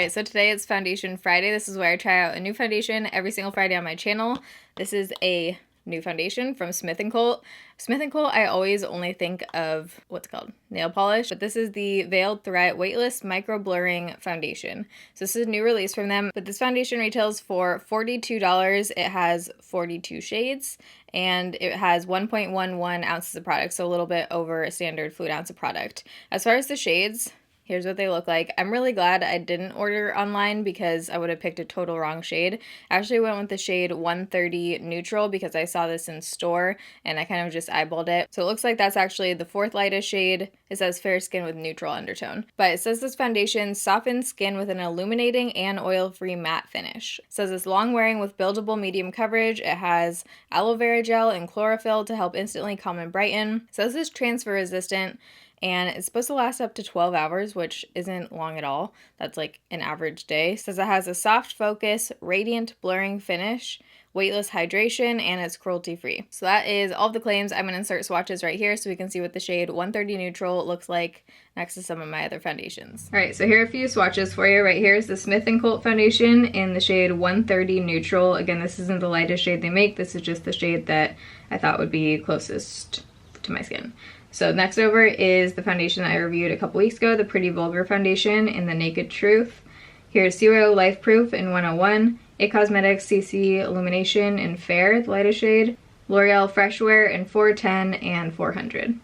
Alright, so today it's Foundation Friday. This is where I try out a new foundation every single Friday on my channel. This is a new foundation from Smith & Colt. Smith & Colt, I always only think of, what's it called? Nail polish. But this is the Veiled Threat Weightless Micro Blurring Foundation. So this is a new release from them. But this foundation retails for $42. It has 42 shades. And it has 1.11 ounces of product, so a little bit over a standard fluid ounce of product. As far as the shades, here's what they look like. I'm really glad I didn't order online because I would have picked a total wrong shade. I actually went with the shade 130 Neutral because I saw this in store and I kind of just eyeballed it. So it looks like that's actually the fourth lightest shade. It says fair skin with neutral undertone. But it says this foundation softens skin with an illuminating and oil-free matte finish. It says it's long wearing with buildable medium coverage. It has aloe vera gel and chlorophyll to help instantly calm and brighten. It says it's transfer resistant. And it's supposed to last up to 12 hours, which isn't long at all. That's like an average day. It says it has a soft focus, radiant blurring finish, weightless hydration, and it's cruelty-free. So that is all of the claims. I'm going to insert swatches right here so we can see what the shade 130 Neutral looks like next to some of my other foundations. Alright, so here are a few swatches for you. Right here is the Smith & Colt foundation in the shade 130 Neutral. Again, this isn't the lightest shade they make. This is just the shade that I thought would be closest to my skin. So next over is the foundation that I reviewed a couple weeks ago, the Pretty Vulgar foundation in the Naked Truth. Here's Zero Life Proof in 101, A Cosmetics CC Illumination in Fair, the lightest shade, L'Oreal Fresh Wear in 410 and 400.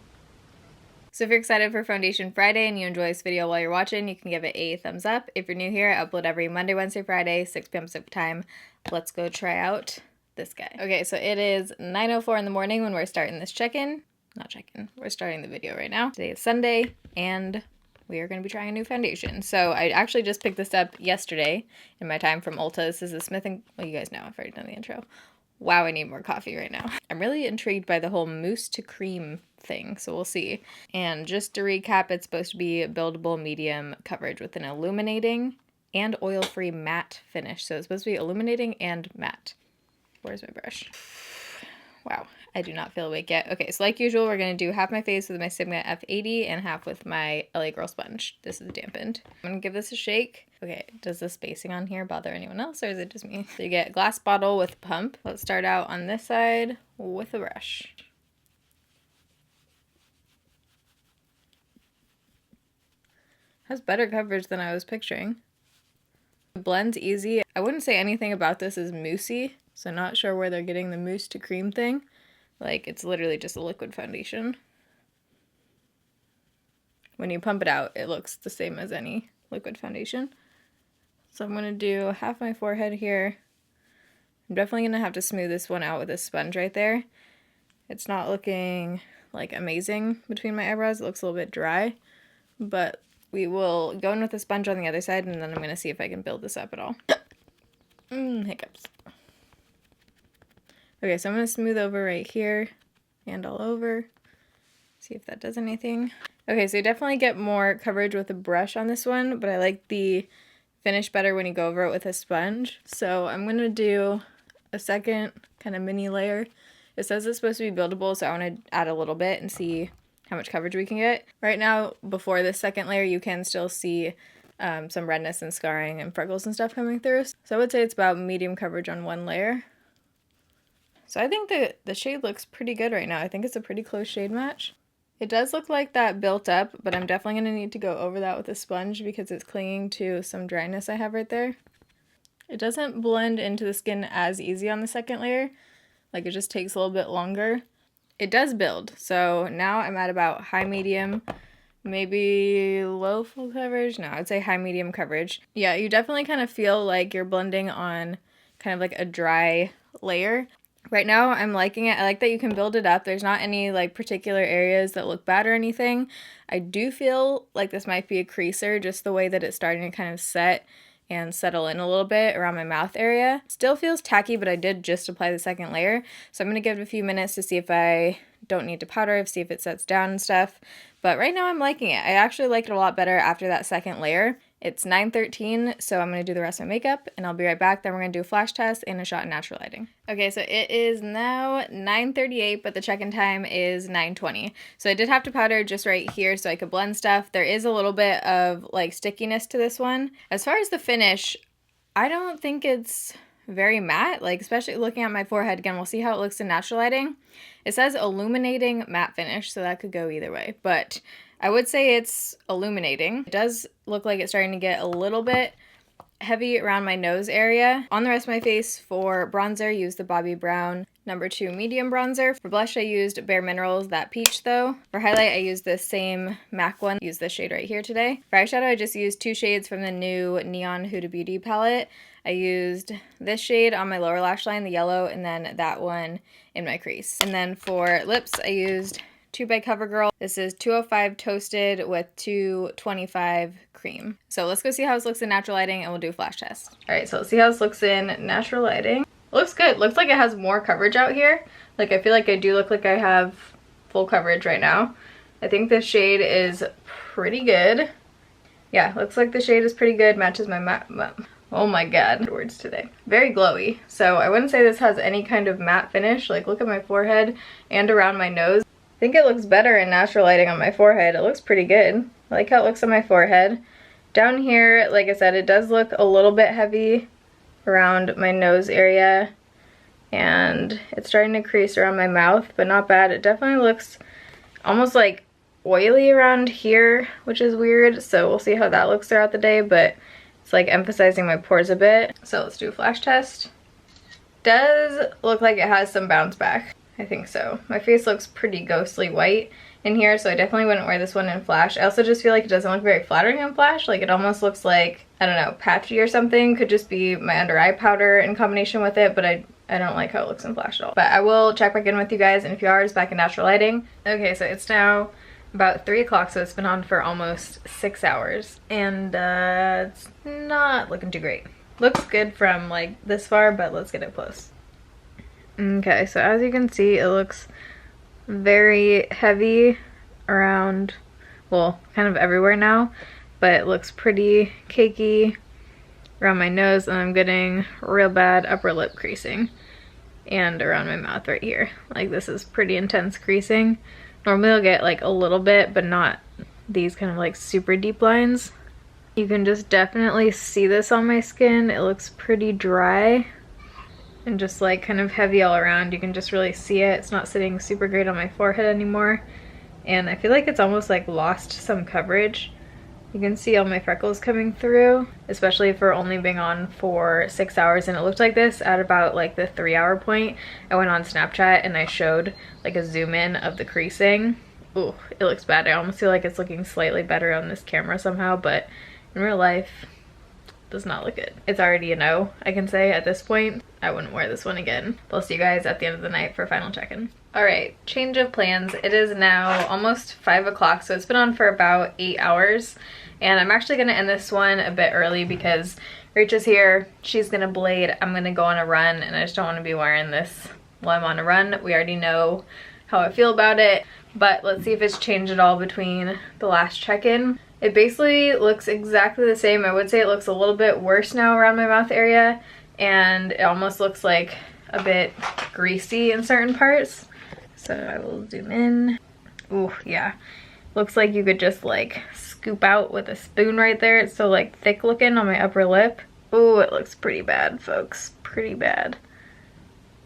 So if you're excited for Foundation Friday and you enjoy this video while you're watching, you can give it a thumbs up. If you're new here, I upload every Monday, Wednesday, Friday, 6 p.m. Pacific time. Let's go try out this guy. Okay, so it is 9:04 in the morning when we're starting this check-in. Not check-in. We're starting the video right now. Today is Sunday, and we are going to be trying a new foundation. So I actually just picked this up yesterday in my time from Ulta. This is the Smith & well, you guys know I've already done the intro. Wow, I need more coffee right now. I'm really intrigued by the whole mousse to cream thing, so we'll see. And just to recap, it's supposed to be buildable medium coverage with an illuminating and oil-free matte finish. So it's supposed to be illuminating and matte. Where's my brush? Wow. I do not feel awake yet. Okay, so like usual, we're going to do half my face with my Sigma F80 and half with my LA Girl sponge. This is dampened. I'm going to give this a shake. Okay, does the spacing on here bother anyone else, or is it just me? So you get glass bottle with pump. Let's start out on this side with a brush. Has better coverage than I was picturing. It blends easy. I wouldn't say anything about this is moussey, so not sure where they're getting the mousse to cream thing. Like, it's literally just a liquid foundation. When you pump it out, it looks the same as any liquid foundation. So I'm going to do half my forehead here. I'm definitely going to have to smooth this one out with a sponge right there. It's not looking, like, amazing between my eyebrows. It looks a little bit dry. But we will go in with a sponge on the other side, and then I'm going to see if I can build this up at all. Hiccups. Okay, so I'm going to smooth over right here and all over. See if that does anything. Okay, so you definitely get more coverage with a brush on this one, but I like the finish better when you go over it with a sponge. So I'm going to do a second kind of mini layer. It says it's supposed to be buildable, so I want to add a little bit and see how much coverage we can get. Right now, before this second layer, you can still see some redness and scarring and freckles and stuff coming through. So I would say it's about medium coverage on one layer. So I think the shade looks pretty good right now. I think it's a pretty close shade match. It does look like that built up, but I'm definitely going to need to go over that with a sponge because it's clinging to some dryness I have right there. It doesn't blend into the skin as easy on the second layer. Like, it just takes a little bit longer. It does build, so now I'm at about high medium, maybe low full coverage. No, I'd say high medium coverage. Yeah, you definitely kind of feel like you're blending on kind of like a dry layer. Right now, I'm liking it. I like that you can build it up. There's not any, like, particular areas that look bad or anything. I do feel like this might be a creaser, just the way that it's starting to kind of set and settle in a little bit around my mouth area. Still feels tacky, but I did just apply the second layer. So I'm going to give it a few minutes to see if I don't need to powder, see if it sets down and stuff. But right now, I'm liking it. I actually like it a lot better after that second layer. It's 9:13, so I'm going to do the rest of my makeup, and I'll be right back. Then we're going to do a flash test and a shot in natural lighting. Okay, so it is now 9:38, but the check-in time is 9:20. So I did have to powder just right here so I could blend stuff. There is a little bit of like stickiness to this one. As far as the finish, I don't think it's very matte, like especially looking at my forehead. Again, we'll see how it looks in natural lighting. It says illuminating matte finish, so that could go either way, but I would say it's illuminating. It does look like it's starting to get a little bit heavy around my nose area. On the rest of my face, for bronzer, I used the Bobbi Brown number 2 medium bronzer. For blush, I used Bare Minerals, that peach though. For highlight, I used the same MAC one. I used this shade right here today. For eyeshadow, I just used 2 shades from the new Neon Huda Beauty palette. I used this shade on my lower lash line, the yellow, and then that one in my crease. And then for lips, I used 2 by CoverGirl. This is 205 Toasted with 225 Cream. So let's go see how this looks in natural lighting and we'll do a flash test. All right, so let's see how this looks in natural lighting. It looks good. Looks like it has more coverage out here. Like I feel like I do look like I have full coverage right now. I think this shade is pretty good. Yeah, looks like the shade is pretty good. Matches my matte. Oh my god, words today. Very glowy. So I wouldn't say this has any kind of matte finish. Like look at my forehead and around my nose. I think it looks better in natural lighting on my forehead. It looks pretty good. I like how it looks on my forehead. Down here, like I said, it does look a little bit heavy around my nose area. And it's starting to crease around my mouth, but not bad. It definitely looks almost like oily around here, which is weird. So we'll see how that looks throughout the day, but it's like emphasizing my pores a bit. So let's do a flash test. Does look like it has some bounce back. I think so. My face looks pretty ghostly white in here, so I definitely wouldn't wear this one in flash. I also just feel like it doesn't look very flattering in flash. Like it almost looks like, I don't know, patchy or something. Could just be my under eye powder in combination with it, but I don't like how it looks in flash at all. But I will check back in with you guys in a few hours back in natural lighting. Okay, so it's now about 3 o'clock, so it's been on for almost 6 hours. And it's not looking too great. Looks good from like this far, but let's get it close. Okay, so as you can see, it looks very heavy around, well, kind of everywhere now, but it looks pretty cakey around my nose, and I'm getting real bad upper lip creasing and around my mouth right here. Like this is pretty intense creasing. Normally I'll get like a little bit, but not these kind of like super deep lines. You can just definitely see this on my skin. It looks pretty dry and just like kind of heavy all around. You can just really see it. It's not sitting super great on my forehead anymore. And I feel like it's almost like lost some coverage. You can see all my freckles coming through, especially for only being on for 6 hours. And it looked like this at about like the 3-hour point. I went on Snapchat and I showed like a zoom in of the creasing. Ooh, it looks bad. I almost feel like it's looking slightly better on this camera somehow, but in real life, does not look good. It's already a no, I can say at this point. I wouldn't wear this one again. I'll see you guys at the end of the night for final check-in. All right, change of plans. It is now almost 5 o'clock, so it's been on for about 8 hours. And I'm actually gonna end this one a bit early because Rach is here, she's gonna blade, I'm gonna go on a run, and I just don't wanna be wearing this while I'm on a run. We already know how I feel about it, but let's see if it's changed at all between the last check-in. It basically looks exactly the same. I would say it looks a little bit worse now around my mouth area, and it almost looks like a bit greasy in certain parts. So I will zoom in. Ooh, yeah. Looks like you could just like scoop out with a spoon right there. It's so like thick looking on my upper lip. Ooh, it looks pretty bad, folks. Pretty bad.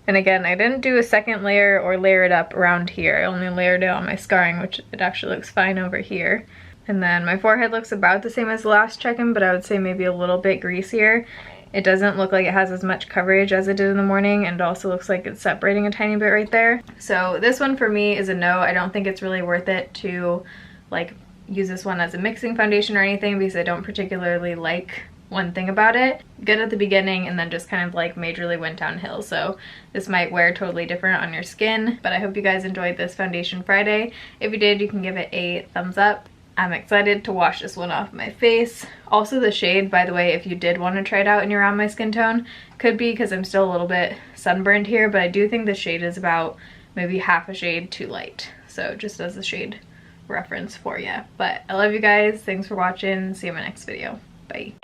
And again, I didn't do a second layer or layer it up around here. I only layered it on my scarring, which it actually looks fine over here. And then my forehead looks about the same as the last check-in, but I would say maybe a little bit greasier. It doesn't look like it has as much coverage as it did in the morning, and it also looks like it's separating a tiny bit right there. So this one for me is a no. I don't think it's really worth it to like use this one as a mixing foundation or anything because I don't particularly like one thing about it. Good at the beginning and then just kind of like majorly went downhill. So this might wear totally different on your skin, but I hope you guys enjoyed this Foundation Friday. If you did, you can give it a thumbs up. I'm excited to wash this one off my face. Also the shade, by the way, if you did want to try it out and you're around my skin tone, could be because I'm still a little bit sunburned here, but I do think the shade is about maybe half a shade too light. So just as a shade reference for you. But I love you guys. Thanks for watching. See you in my next video. Bye.